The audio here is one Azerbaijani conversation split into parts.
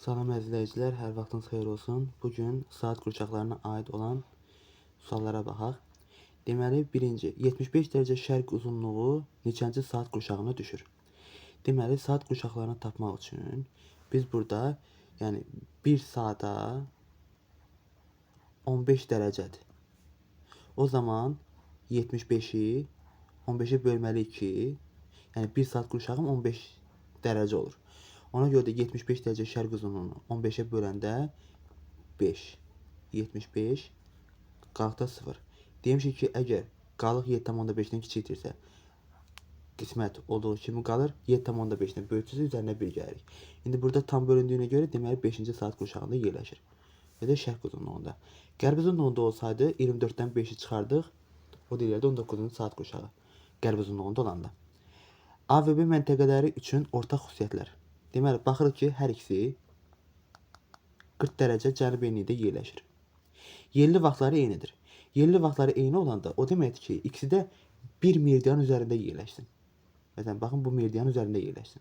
Salam əzizləyicilər, hər vaxtınız xeyir olsun. Bugün saat qurşaqlarına aid olan suallara baxaq. Deməli, birinci, 75 dərəcə şərq uzunluğu neçənci saat qurşağına düşür? Deməli, saat qurşaqlarını tapmaq üçün biz burada, yəni 1 saata 15 dərəcədir. O zaman 75-i 15-ə bölməli 2, yəni 1 saat qurşağım 15 dərəcə olur. Ona görə də 75 dərəcə şərq uzunluğunu 15-ə böləndə 5, 75 qalıqda 0. Demişik ki, əgər qalıq 7,5-dən kiçikdirsə, qismət olduğu kimi qalır, 7,5-dən böyükdürsə üzərinə 1 gəlirik. İndi burada tam bölündüyünə görə deməli 5-ci saat qurşağında yerləşir. Və də şərq uzunluğunda. Qərb uzunluğunda olsaydı 24-dən 5-i çıxardıq, o deyirdi 19-cu saat qurşağı qərb uzunluğunda olanda. A və B məntəqələri üçün ortaq xüsusiyyətlər. Deməli, baxırıq ki, hər ikisi 40 dərəcə cənub enliyində yerləşir. Yerli vaxtları eynidir. Yerli vaxtları eyni olanda o deməkdir ki, ikisi də bir meridian üzərində yerləşsin. Məsələn, baxın, bu meridian üzərində yerləşsin.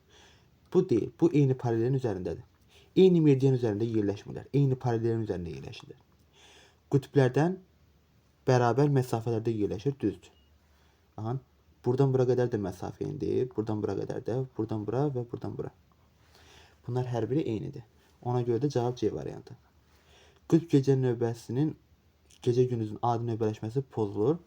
Bu deyil, bu eyni paralelin üzərindədir. Eyni meridian üzərində yerləşmirlər, eyni paralelin üzərində yerləşirlər. Qütblərdən bərabər məsafələrdə yerləşir, düzdür. Baxın, buradan bura qədər də məsafə indi, buradan bura qədər də, buradan bura və buradan bura. Bunlar hər biri eynidir. Ona görə də cavab C variantı. Qütb gecə növbəsinin gecə gündüzün adi növbələşməsi pozulur.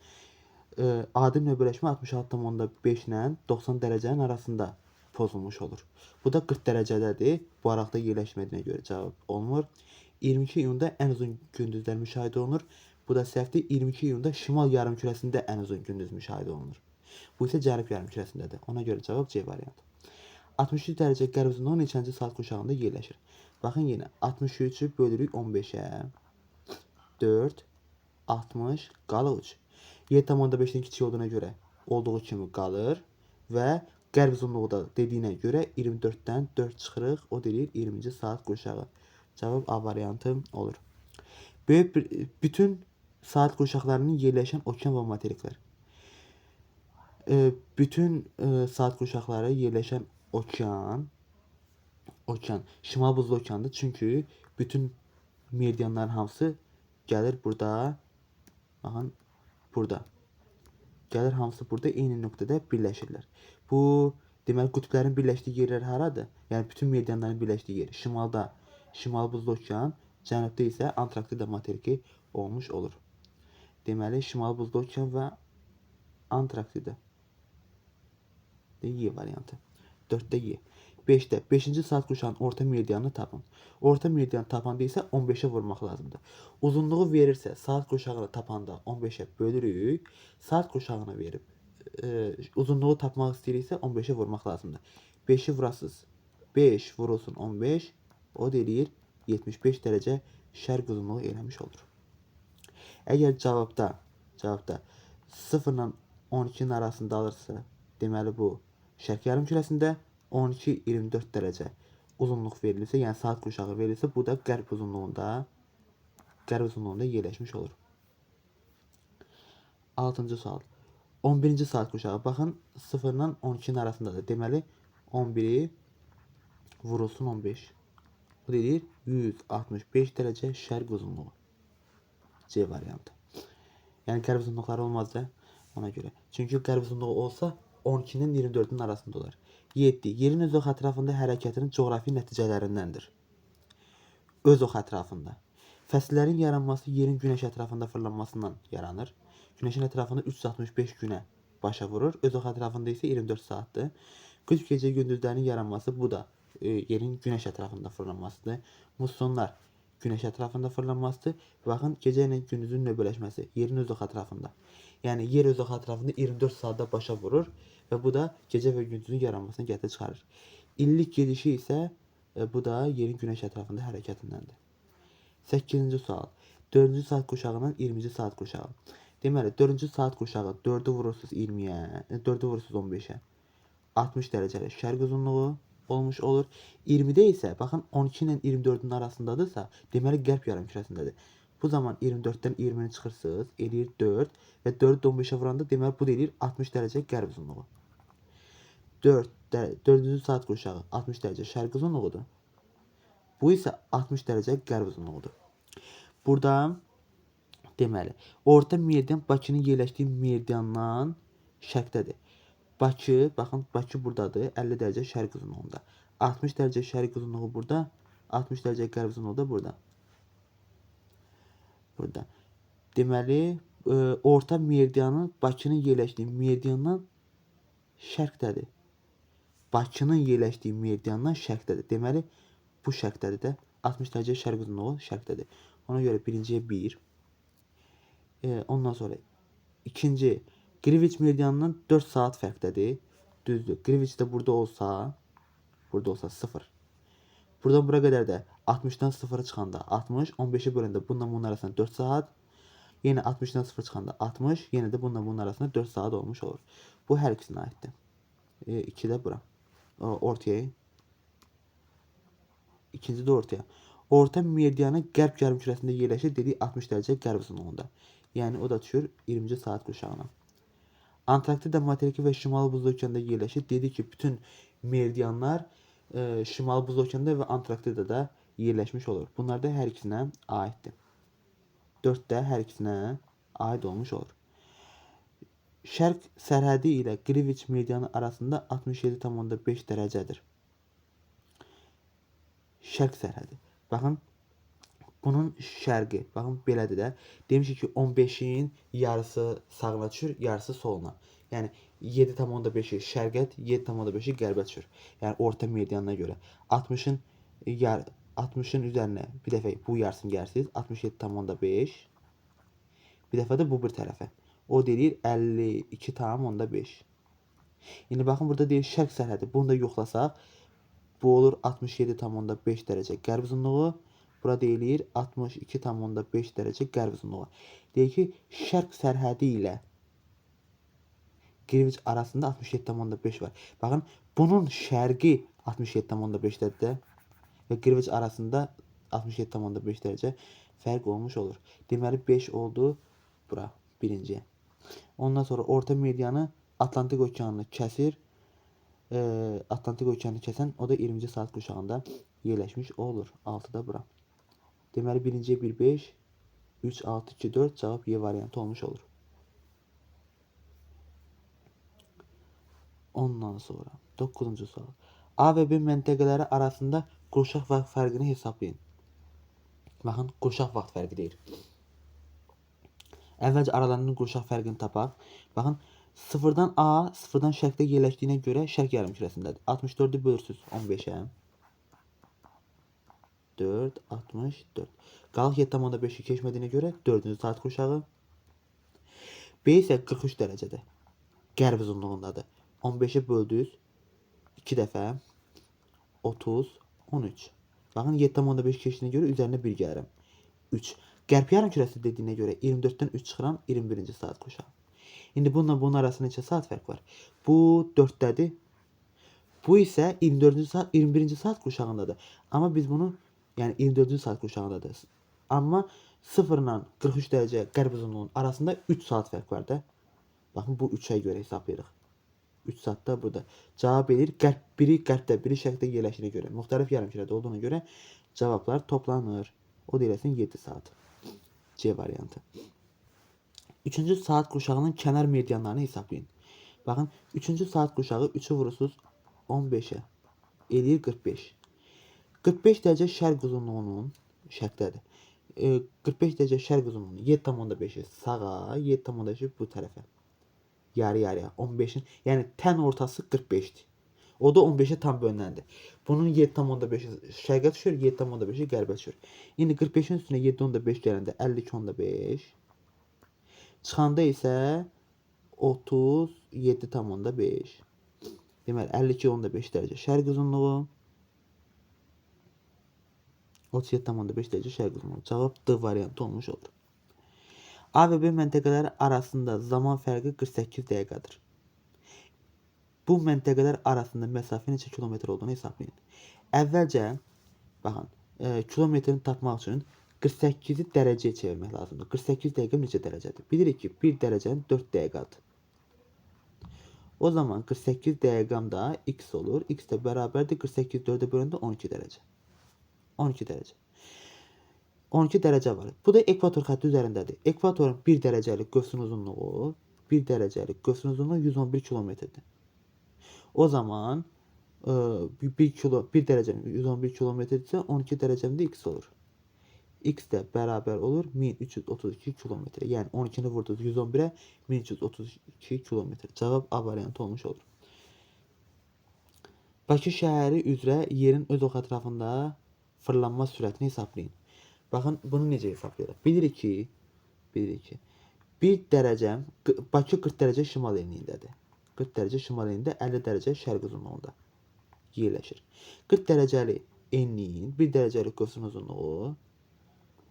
Adi növbələşmə 66,5 ilə 90 dərəcənin arasında pozulmuş olur. Bu da 40 dərəcədədir. Bu araqda yerləşmədiyinə görə cavab olmur. 22 iyunda ən uzun gündüzlər müşahidə olunur. Bu da səhvdir. 22 iyunda şimal yarımkürəsində ən uzun gündüz müşahidə olunur. Bu isə cənub yarımkürəsindədir. Ona görə cavab C variantı. 63 dərəcə qərb uzunluğu neçənci saat qurşağında yerləşir? Baxın yenə 63-ü bölürük 15-ə. 4, 60 qalıq 3. 7,5-dən kiçik olduğuna görə olduğu kimi qalır və qərb uzunluğu da dediyinə görə 24-dən 4 çıxırıq. O deyir 20-ci saat qurşağı. Cavab A variantı olur. Bütün saat qurşaqlarının yerləşən okean və materiklər. Bütün saat qurşaqları yerləşən okean şimal buzlu okeandır. Çünki bütün meridianların hamısı gəlir burada. Baxın, burada. Gəlir hamısı burada eyni nöqtədə birləşirlər. Bu, deməli, qütblərin birləşdiyi yerlər haradır? Yəni, bütün meridianların birləşdiyi yer. Şimalda şimal buzlu okean, cənubda isə Antarktida materiki olmuş olur. Deməli, şimal buzlu okean və Antarktida. Y variantı. 4-də Y. 5-də 5-ci saat qurşağının orta meridianını tapın. Orta meridianı tapanda isə 15-ə vurmaq lazımdır. Uzunluğu verirsə, saat qurşağını tapanda 15-ə bölürük. Saat qurşağını verib uzunluğu tapmaq istəyiriksə 15-ə vurmaq lazımdır. 5-i vurasız. 5 vurulsun 15, o deyir 75 dərəcə şərq uzunluğu eləmiş olur. Əgər cavabda 0 ilə 12-nin arasında alırsa, deməli bu şərq yarımkürəsində, 12-24 dərəcə uzunluq verilirsə, yəni saat qurşağı verilirsə, bu da qərb uzunluğunda yerləşmiş olur. 6-cı sual. 11-ci saat qurşağı. Baxın, 0 ilə 12-nin arasındadır. Deməli, 11-i vurulsun 15. Bu deyir 165 dərəcə şərq uzunluğu. C variantı. Yəni qərb uzunluqları olmaz da ona görə. Çünki qərb uzunluğu olsa 12-nin 24-ün arasında olur. 7. Yerin öz ox ətrafında hərəkətinin coğrafi nəticələrindəndir. Öz ox ətrafında. Fəsillərin yaranması yerin günəş ətrafında fırlanmasından yaranır. Günəşin ətrafında 365 günə başa vurur. Öz ox ətrafında isə 24 saatdır. Qütb gecə gündüzlərinin yaranması bu da yerin günəş ətrafında fırlanmasıdır. Mussonlar günəş ətrafında fırlanmasıdır. Baxın, gecə ilə gündüzün növbələşməsi yerin öz ox ətrafında. Yəni yer öz ox ətrafında 24 saatda başa vurur və bu da gecə və gündüzün yaranmasına gətirib çıxarır. İllik gedişi isə bu da yerin günəş ətrafında hərəkətindəndir. 8-ci sual. 4-cü saat qurşağının 20-ci saat qurşağı. Deməli, 4-cü saat qurşağı 4-ü vurursuz 20-yə, 4-ü vurursuz 15-ə. 60 dərəcəli şərq uzunluğu olmuş olur. 20-də isə, baxın, 12 ilə 24-ün arasındadırsa, deməli, qərb yarımkürəsindədir. Bu zaman 24-dən 20-ni çıxırsınız, eləyir 4 və 4-ü 15-ə vuranda, deməli, bu deyir 60 dərəcə qərb uzunluğu. 4-cü saat qurşağı 60 dərəcə şərq uzunluğudur. Bu isə 60 dərəcə qərb uzunluğudur. Burada deməli, orta meridian Bakının yerləşdiyi meridiandan şərqdədir. Bakı, baxın, Bakı buradadır, 50 dərəcə şərq uzunluğunda. 60 dərəcə şərq uzunluğu burada, 60 dərəcə qərb uzunluğu da burada. Burada. Deməli, orta meridianın Bakının yerləşdiyi meridiandan şərqdədir. Bakının yerləşdiyi meridiandan şərqdədir. Deməli, bu şərqdədir də. 60 dərəcə şərq uzunluğu şərqdədir. Ona görə birinciyə 1. Ondan sonra ikinci, Greenwich meridianından 4 saat fərqdədir. Düzdür. Greenwich də burada olsa 0. Buradan bura qədər də 60-dan 0 çıxanda 60, 15-ə böləndə bununla bunun arasında 4 saat. Yenə 60-dan 0 çıxanda 60, yenə də bununla bunun arasında 4 saat olmuş olur. Bu hər ikisinə aiddir. 2 də bura. Ortaya. İkinci də ortaya. Orta meridianın qərb yarımkürəsində yerləşir dediyi 60 dərəcə qərb uzunluğunda. Yəni o da düşür 20-ci saat qurşağına. Antarktida materiki və Şimali Buzlu okeanda yerləşir. Dedi ki, bütün meridianlar Şimali Buzlu okeanda və Antarktidada yerləşmiş olur. Bunlar da hər ikisinə aiddir. 4 də hər ikisinə aid olmuş olur. Şərq sərhədi ilə Greenwich meridianı arasında 67,5 dərəcədir. Şərq sərhədi. Baxın, bunun şərqi, baxın belədir də. Demişik ki, 15-in yarısı sağına düşür, yarısı soluna. Yəni 7,5-i şərqət, 7,5-i qərbə düşür. Yəni orta meridianına görə. 60-ın üzərinə bir dəfə bu yarısını gəlirsiniz. 67,5. Bir dəfə də bu bir tərəfə. O deyir 52,5. İndi baxın, burada deyir şərq sərhədi. Bunu da yoxlasaq, bu olur 67,5 dərəcə qərb uzunluğu. Bura deyilir 62,5 dərəcə qərb uzunluğu. Deyir ki, şərq sərhədi ilə Greenwich arasında 67,5 var. Baxın, bunun şərqi 67,5-dədir də və Greenwich arasında 67,5 dərəcə fərq olmuş olur. Deməli 5 oldu bura birinciyə. Ondan sonra orta meridianı Atlantik okeanını kəsir. Atlantik okeanını kəsən o da 20-ci saat qurşağında yerləşmiş olur. 6-da bura. Deməli birinciyə 1, 5, 3, 6, 2, 4 cavab Y variantı olmuş olur. Ondan sonra 9-cu sual. A və B məntəqələri arasında qurşaq vaxt fərqini hesablayın. Baxın, qurşaq vaxt fərqi deyir. Əvvəlcə aralarının qurşaq fərqini tapaq. Baxın, 0-dan A, 0-dan şərqdə yerləşdiyinə görə şərq yarımkürəsindədir. 64-ü bölürsünüz 15-ə. 4, 64. Qalıq 7,5-i keçmədiyinə görə 4-cü saat qurşağı. B isə 43 dərəcədə. Qərb uzunluğundadır. 15-ə böldünüz 2 dəfə 30, 13. Baxın, 7,5 keçdiyinə görə üzərinə 1 gəlirəm. 3. Qərb yarımkürəsi dediyinə görə 24-dən 3 çıxıram, 21-ci saat qurşağı. İndi bununla bunun arasında neçə saat fərq var? Bu 4-dədir. Bu isə 21-ci saat qurşağındadır. Amma biz bunu, yəni 24-cü saat qurşağındadır. Amma 0 ilə 43 dərəcə qərb uzunluğunun arasında 3 saat fərq var da. Baxın, bu 3-ə görə hesablayırıq. 3 saat da burada. Cavab verir, biri qərbdə, biri şərqdə yerləşdiyinə görə, müxtəlif yarımkürədə olduğuna görə cavablar toplanır. O da eləsin 7 saat. C variantı. 3-cü saat qurşağının kənar meridianlarını hesablayın. Baxın, 3-cü saat qurşağı 3-ü vurursunuz 15-ə. Eləyir 45. 45 dərəcə şərq uzunluğunun şərqdədir. 45 dərəcə şərq uzunluğunun 7,5-i sağa, 7,5-i bu tərəfə. Yarı-yarıya. 15-in, yəni tən ortası 45-dir. O da 15-ə tam bölünəndir. Bunun 7,5-i şərqə düşür, 7,5-i qərbə düşür. İndi 45-in üstünə 7,5 gələndə 52,5. Çıxanda isə 37,5. Deməli 52,5 dərəcə şərq uzunluğu. 37,5 dərəcə şərq uzunluğu. Cavab D variantı olmuş olur. A və B məntəqələri arasında zaman fərqi 48 dəqiqədir. Bu məntəqələr arasında məsafə neçə kilometr olduğunu hesablayın. Əvvəlcə, baxın, kilometrini tapmaq üçün 48-i dərəcəyə çevirmək lazımdır. 48 dəqiqə neçə dərəcədir? Bilirik ki, 1 dərəcənin 4 dəqiqədir. O zaman 48 dəqiqəmdə x olur. X də bərabərdir 48 4-ə böləndə 12 dərəcə. 12 dərəcə. 12 dərəcə var. Bu da ekvator xətti üzərindədir. Ekvatorun 1 dərəcəlik qövsün uzunluğu 1 dərəcəlik qövsün uzunluğu 111 kilometrdir. O zaman 1 dərəcə 111 kilometrdirsə 12 dərəcəmdə x olur. X də bərabər olur 1332 kilometrə. Yəni 12-ni vurduq 111-ə 1332 kilometr. Cavab A variantı olmuş olur. Bakı şəhəri üzrə yerin öz ox ətrafında fırlanma sürətini hesablayın. Baxın, bunu necə hesablayırıq? Bilirik ki, 1 dərəcə, Bakı 40 dərəcə şimal enliyindədir. 40 dərəcə şimal enliyində, 50 dərəcə şərq uzunluğunda yerləşir. 40 dərəcəli enliyin 1 dərəcəlik qövsün uzunluğu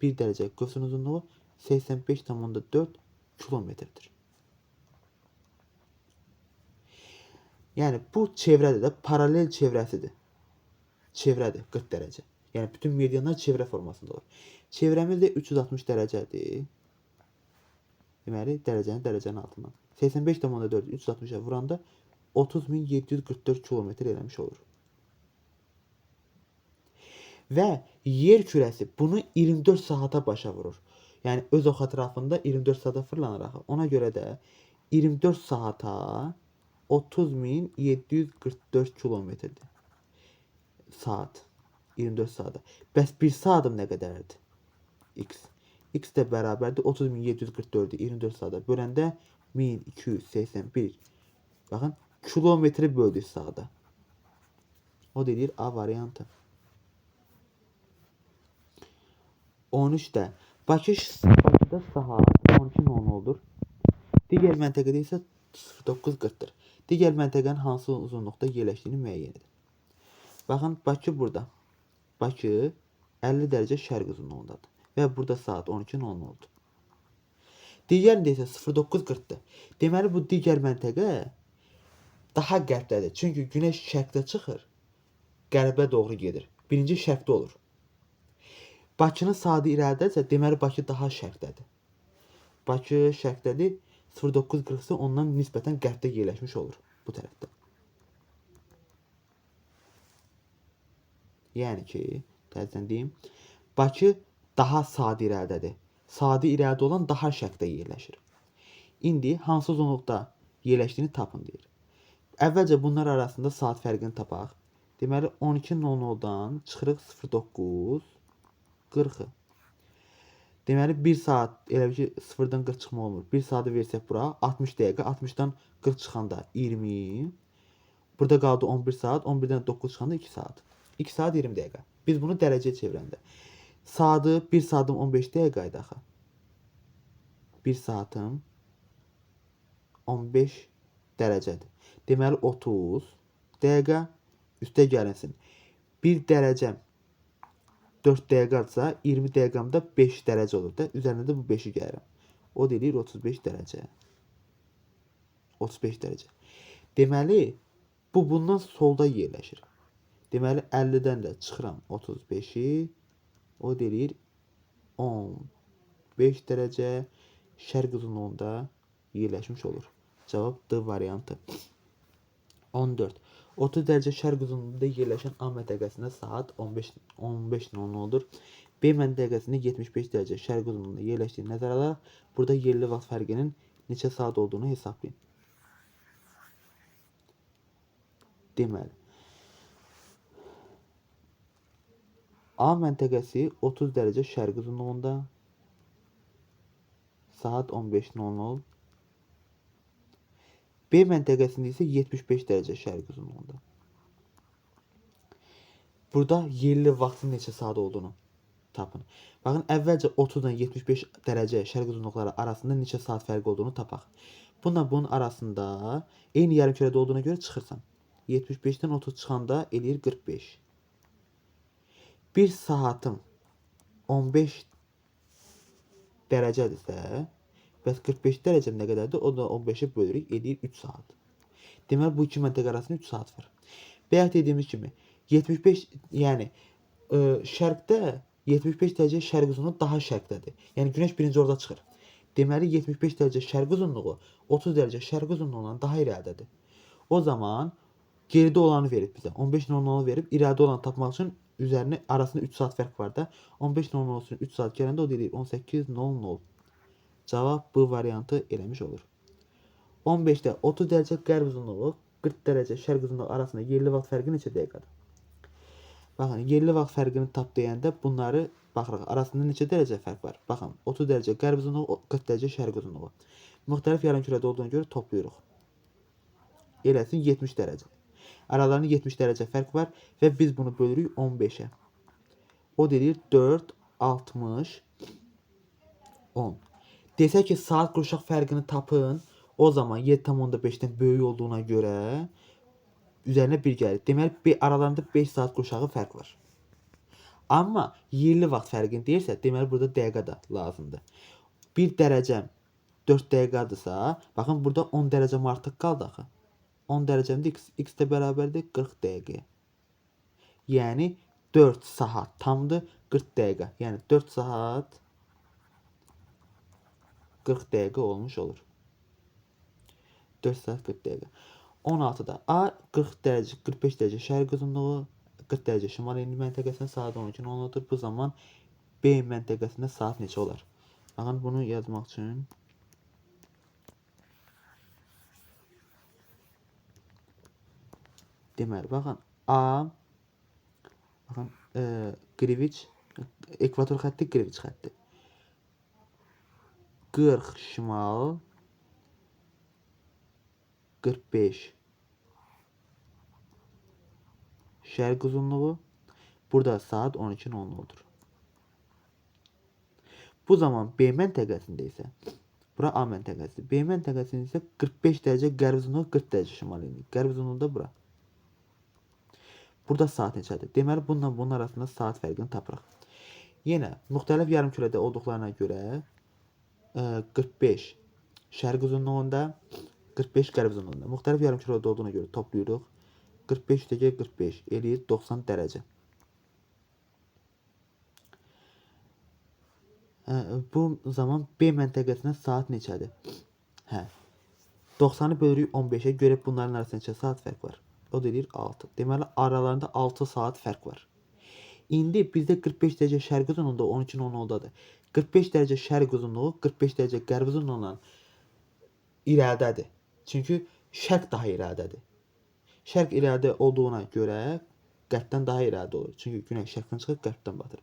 1 dərəcəlik qövsün uzunluğu 85,4 kilometrdir. Yəni bu çevrədir də, paralel çevrəsidir. Çevrədir 40 dərəcə. Yəni bütün medianlar çevrə formasında olur. Çevrəmiz də 360 dərəcədir. Deməli, dərəcənin altından. 85,4 360-a vuranda 30.744 kilometr eləmiş olur. Və yer kürəsi bunu 24 saata başa vurur. Yəni öz ox ətrafında 24 saata fırlanır. Ona görə də 24 saata 30.744 kilometrdir. Saat. 24 saata. Bəs 1 saatim nə qədərdir? X. X də bərabərdir 30.744-ü 24 saata böləndə 1281. Baxın, kilometri böldük saata. O deyir A variantı. 13-də Bakıda saat 12:00 olur. Digər məntəqədə isə 09:40-dır. Digər məntəqənin hansı uzunluqda yerləşdiyini müəyyən edin. Baxın, Bakı burada. Bakı 50 dərəcə şərq uzunluğundadır. Və burada saat 12:00 oldu. Digərində isə 09:40-dır. Deməli, bu digər məntəqə daha qərbdədir. Çünki günəş şərqdə çıxır, qərbə doğru gedir. Birinci şərqdə olur. Bakının saatı irəlidədirsə, deməli Bakı daha şərqdədir. Bakı şərqdədir, 09:40 isə ondan nisbətən qərbdə yerləşmiş olur bu tərəfdə. Yəni ki, təzədən deyim, Bakı daha saat irəlidədir. Saat irəlidə olan daha şərqdə yerləşir. İndi hansı uzunluqda yerləşdiyini tapın deyir. Əvvəlcə bunlar arasında saat fərqini tapaq. Deməli 12:00-dan çıxırıq 09:40. Deməli 1 saat elə ki 0-dan 40 çıxma olmur. 1 saatı versək bura 60 dəqiqə, 60-dan 40 çıxanda 20. Burada qaldı 11 saat, 11-dən 9 çıxanda 2 saat. 2 saat 20 dəqiqə. Biz bunu dərəcəyə çevirəndə. Saatı 1 saatım 15 dəqiqə idi axı. 1 saatım 15 dərəcədir. Deməli 30 dəqiqə üstə gəlinsin. 1 dərəcəm 4 dəqiqədsə 20 dəqiqəmdə 5 dərəcə olur da. Üzərində də bu 5-i gəlirəm. O deyir 35 dərəcə. 35 dərəcə. Deməli bu bundan solda yerləşir. Deməli 50-dən də çıxıram 35-i. O deyir 15 dərəcə şərq uzunluğunda yerləşmiş olur. Cavab D variantı. 14. 30 dərəcə şərq uzunluğunda yerləşən A məntəqəsində saat 15:00 olur. B məntəqəsində 75 dərəcə şərq uzunluğunda yerləşdiyini nəzərə alaraq burada yerli vaxt fərqinin neçə saat olduğunu hesablayın. Deməli A məntəqəsi 30 dərəcə şərq uzunluğunda saat 15:00. B məntəqəsində isə 75 dərəcə şərq uzunluğunda. Burada yerli vaxtın neçə saat olduğunu tapın. Baxın, əvvəlcə 30-dan 75 dərəcə şərq uzunluqları arasında neçə saat fərq olduğunu tapaq. Bununla bunun arasında eyni yarımkürədə olduğuna görə çıxırsan. 75-dən 30 çıxanda eləyir 45. 1 saatım 15 dərəcədirsə, bəs 45 dərəcəm nə qədərdir? O da 15-ə bölürük, eləyir 3 saat. Deməli, bu iki məntəqə arasında 3 saat var. Bayaq dediyimiz kimi, 75, yəni şərqdə 75 dərəcə şərq uzunluğu daha şərqdədir. Yəni günəş birinci orada çıxır. Deməli 75 dərəcə şərq uzunluğu 30 dərəcə şərq uzunluğundan daha irəlidədir. O zaman geridə olanı verib bizə. 15:00 verib irəlidə olanı tapmaq üçün üzərinə arasında 3 saat fərq var da. 15:00 üçün 3 saat gələndə o deyir 18:00. Cavab bu variantı eləmiş olur. 15-də 30 dərəcə qərb uzunluğu, 40 dərəcə şərq uzunluğu arasında yerli vaxt fərqi neçə dəqiqədir? Baxın, yerli vaxt fərqini tap deyəndə bunları baxırıq. Arasında neçə dərəcə fərq var? Baxın, 30 dərəcə qərb uzunluğu, 40 dərəcə şərq uzunluğu. Müxtəlif yarımkürədə olduğuna görə toplayırıq. Eləsin 70 dərəcə. Aralarında 70 dərəcə fərq var və biz bunu bölürük 15-ə. O deyir 4, 60, 10. Desək ki, saat qurşaq fərqini tapın, o zaman 7,5-dən böyük olduğuna görə üzərinə 1 gəlir. Deməli, aralarında 5 saat qurşağı fərq var. Amma yerli vaxt fərqini deyirsə, deməli, burada dəqiqə də lazımdır. 1 dərəcəm 4 dəqiqədırsa, baxın, burada 10 dərəcəm artıq qaldı axı. 10 dərəcəmdə x də bərabərdir 40 dəqiqə. Yəni 4 saat tamdır 40 dəqiqə. Yəni 4 saat 40 dəqiqə olmuş olur. 4 saat 40 dəqiqə. 16-da A 40 dərəcə 45 dərəcə şərq uzunluğu, 40 dərəcə şimal enli məntəqəsində saat 12:10-dur. Bu zaman B məntəqəsində saat neçə olar? Baxın, bunu yazmaq üçün deməli, baxın, A, baxın, Greenwich, ekvator xətti, Greenwich xətti. 40 şimal, 45 şərq uzunluğu. Burada saat 12:10-dur. Bu zaman B məntəqəsində isə, bura A məntəqəsi, B məntəqəsində isə 45 dərəcə qərb uzunluğu, 40 dərəcə şimal enli. Qərb uzunluğu da bura. Burada saat neçədir? Deməli, bunun arasında saat fərqini tapırıq. Yenə, müxtəlif yarımkürədə olduqlarına görə 45 şərq uzunluğunda, 45 qərb uzunluğunda. Müxtəlif yarımkürədə olduğuna görə toplayırıq. 45 + 45 eləyir 90 dərəcə. Bu zaman B məntəqəsində saat neçədir? 90-ı bölürük 15-ə, görək bunların arasında neçə saat fərq var? O deyir 6. Deməli, aralarında 6 saat fərq var. İndi bizdə 45 dərəcə şərq uzunluğunda 12:10-dadır. 45 dərəcə şərq uzunluğu 45 dərəcə qərb uzunluğundan irəlidədir. Çünki şərq daha irəlidədir. Şərq irəlidə olduğuna görə qərbdən daha irəlidə olur. Çünki günəş şərqdən çıxır, qərbdən batır.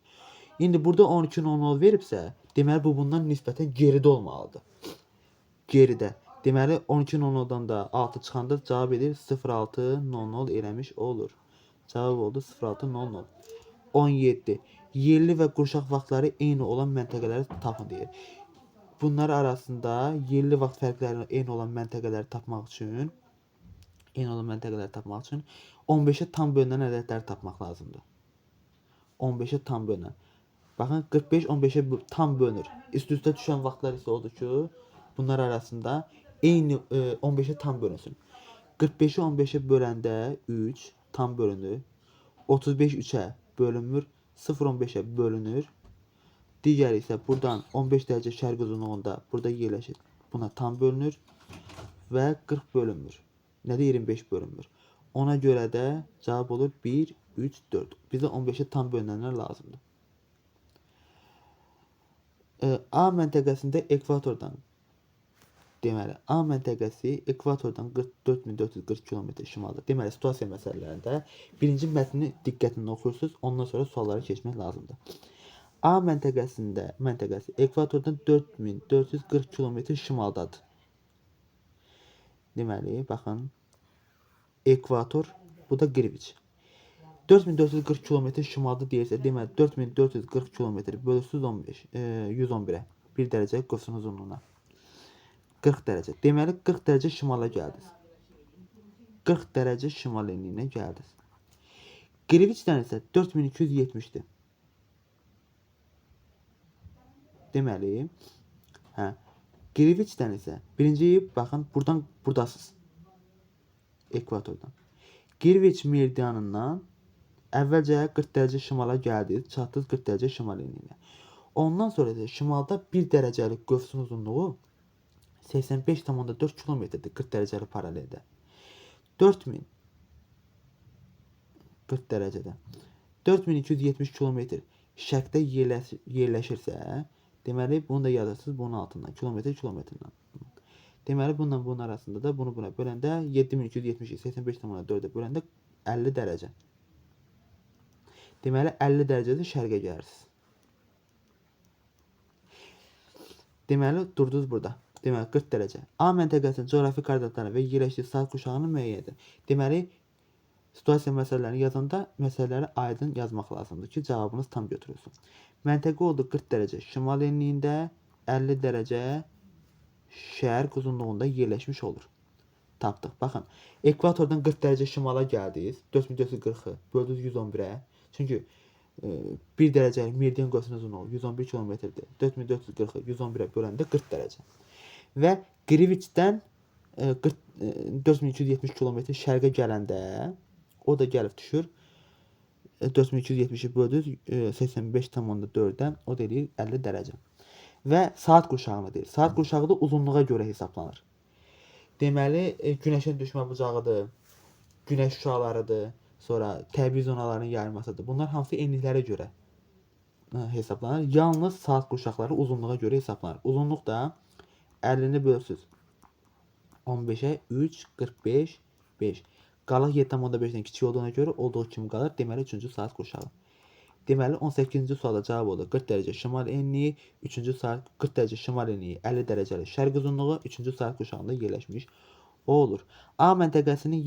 İndi burada 12:10 veribsə, deməli bu bundan nisbətən geridə olmalıdır. Geridə. Deməli 12:10-dan da 6 çıxanda cavab edir 06:00 eləmiş olur. Cavab oldu 06:00. 17. Yerli və qurşaq vaxtları eyni olan məntəqələri tapın deyir. Bunlar arasında yerli vaxt fərqləri eyni olan məntəqələri tapmaq üçün 15-ə tam bölünən ədədləri tapmaq lazımdır. 15-ə tam bölünən. Baxın, 45 15-ə tam bölünür. Üst-üstə düşən vaxtlar isə odur ki, bunlar arasında eyni 15-ə tam bölünsün. 45-i 15-ə böləndə 3 tam bölünür. 35 3-ə bölünmür. 0-15-ə bölünür. Digəri isə buradan 15 dərəcə şərq uzunluğunda burada yerləşir. Buna tam bölünür və 40 bölünmür. Nədə 25 bölünmür. Ona görə də cavab olur 1, 3, 4. Bizə 15-ə tam bölünənlər lazımdır. A məntəqəsində ekvatordan, deməli, A məntəqəsi ekvatordan 44.440 km şimalda. Deməli, situasiya məsələlərində birinci mətni diqqətlə oxuyursunuz, ondan sonra suallara keçmək lazımdır. A məntəqəsi ekvatordan 4440 km şimaldadır. Deməli, baxın, ekvator, bu da Greenwich. 4440 km şimalda deyirsə, deməli 4440 km bölürsüz 111-ə. 1 dərəcə qövsün uzunluğuna. 40 dərəcə. Deməli 40 dərəcə şimala gəldiniz. 40 dərəcə şimal enliyinə gəldiniz. Greenwichdən isə 4270-dir. Deməli, Greenwichdən isə birinci baxın, buradasınız. Ekvatordan. Greenwich meridianından əvvəlcə 40 dərəcə şimala gəldiniz, çatdınız 40 dərəcə şimal enliyinə. Ondan sonra isə şimalda 1 dərəcəlik qövsün uzunluğu 85,4 km-dir 40 dərəcəli paraleldə. 40 dərəcədə. 4270 kilometr şərqdə yerləşirsə, deməli bunu da yazırsınız bunun altından. Kilometrdən. Deməli bununla bunun arasında da bunu buna böləndə 7270-i 85,4-ə böləndə 50 dərəcə. Deməli 50 dərəcədə şərqə gəlirsiniz. Deməli durdunuz burada. Deməli 40 dərəcə. A məntəqəsinin coğrafi koordinatlarını və yerləşdiyi saat qurşağını müəyyən edin. Deməli situasiya məsələlərini yazanda məsələləri aydın yazmaq lazımdır ki, cavabınız tam götürülsün. Məntəqə oldu 40 dərəcə şimal enliyində, 50 dərəcə şərq uzunluğunda yerləşmiş olur. Tapdıq. Baxın, ekvatordan 40 dərəcə şimala gəldiniz. 4440-ı böldünüz 111-ə. Çünki 1 dərəcəlik meridian qosinus uzunluğu 111 kilometrdir. 4440-ı 111-ə böləndə 40 dərəcə. Və Qriviçdən 4270 kilometr şərqə gələndə o da gəlib düşür. 4270-i böldünüz 85,4-dən o da eləyir 50 dərəcə. Və saat qurşağını deyir. Saat qurşağı da uzunluğa görə hesablanır. Deməli, günəşin düşmə bucağıdır, günəş şüalarıdır, sonra təbii zonaların yayılmasıdır. Bunlar hamısı enliklərə görə hesablanır. Yalnız saat qurşaqları uzunluğa görə hesablanır. Uzunluq da 50-ni bölsüz 15-ə 3, 45, 5. Qalıq 7,5-dən kiçik olduğuna görə olduğu kimi qalır. Deməli 3-cü saat qurşağı. Deməli 18-ci sualda cavab oldu 40 dərəcə şimal enliyi, 3-cü saat 40 dərəcə şimal enliyi, 50 dərəcəli şərq uzunluğu 3-cü saat qurşağında yerləşmiş o olur. A məntəqəsinin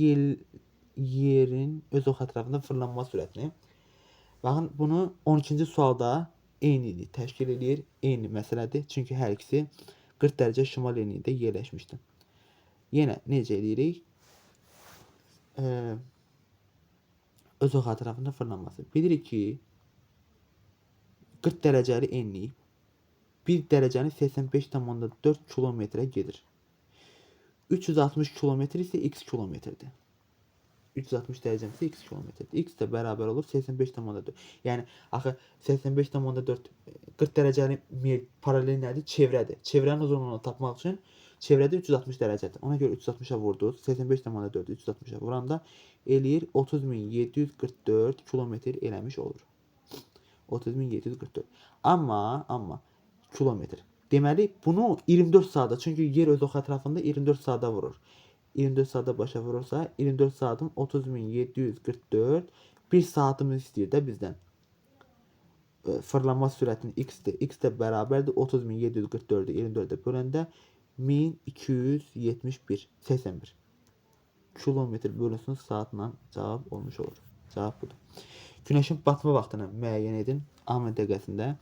yerin öz ox ətrafında fırlanma sürətini. Baxın, bunu 12-ci sualda eynilik təşkil edir. Eyni məsələdir. Çünki hər ikisi 40 dərəcə şimal enliyində yerləşmişdir. Yenə necə edirik? Öz ox ətrafında fırlanması. Bilirik ki 40 dərəcəli enlik 1 dərəcəni 85,4 kilometrə gedir. 360 kilometr isə x kilometrdir. 360 dərəcəmiz x kilometrdir. X də bərabər olur 85,4. Yəni axı 85,4 40 dərəcəli paralel nədir? Çevrədir. Çevrənin uzunluğunu tapmaq üçün çevrədə 360 dərəcədir. Ona görə 360-a vurdunuz. 85,4 360-a vuranda eləyir 30.744 kilometr eləmiş olur. 30.744. Amma kilometr. Deməli bunu 24 saata, çünki yer öz ox ətrafında 24 saata vurur. 24 saata başa vurursa 24 saatın 30.744 1 saatımız istəyir də bizdən. Fırlanma sürətinin x-dir. X də bərabərdir 30.744-ü 24-ə böləndə 1271 81 kilometr bölünsün saatla cavab olmuş olur. Cavab budur. Günəşin batma vaxtını müəyyən edin. A məntəqəsində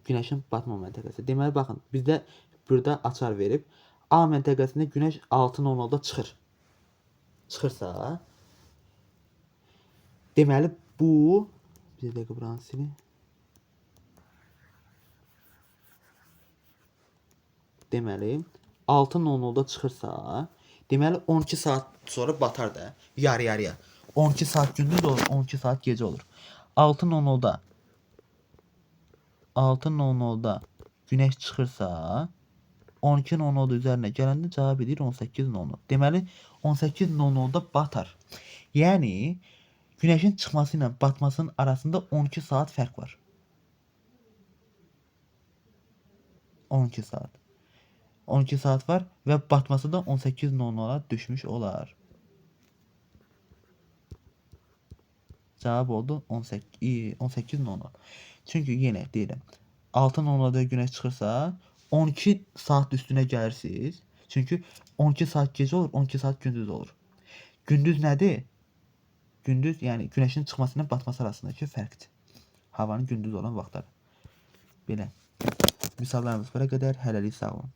günəşin batma məntəqəsi. Deməli baxın, bizdə burada açar verib A məntəqəsində günəş 6:00-da çıxır. Çıxırsa deməli bu bir dəqiqə buranı silin. Deməli 6:00-da çıxırsa deməli 12 saat sonra batar da yarı-yarıya. 12 saat gündüz olur, 12 saat gecə olur. 6:00-da günəş çıxırsa 12:00 üzərinə gələndə cavab edir 18:00. Deməli 18:00-da batar. Yəni günəşin çıxması ilə batmasının arasında 12 saat fərq var. 12 saat. 12 saat var və batması da 18:00-a düşmüş olar. Cavab oldu 18:00. Çünki yenə deyirəm 6:00-da günəş çıxırsa 12 saat üstünə gəlirsiniz. Çünki 12 saat gecə olur, 12 saat gündüz olur. Gündüz nədir? Gündüz yəni günəşin çıxması ilə batması arasındakı fərqdir. Havanın gündüz olan vaxtları. Belə. Misallarımız bura qədər. Hələlik sağ olun.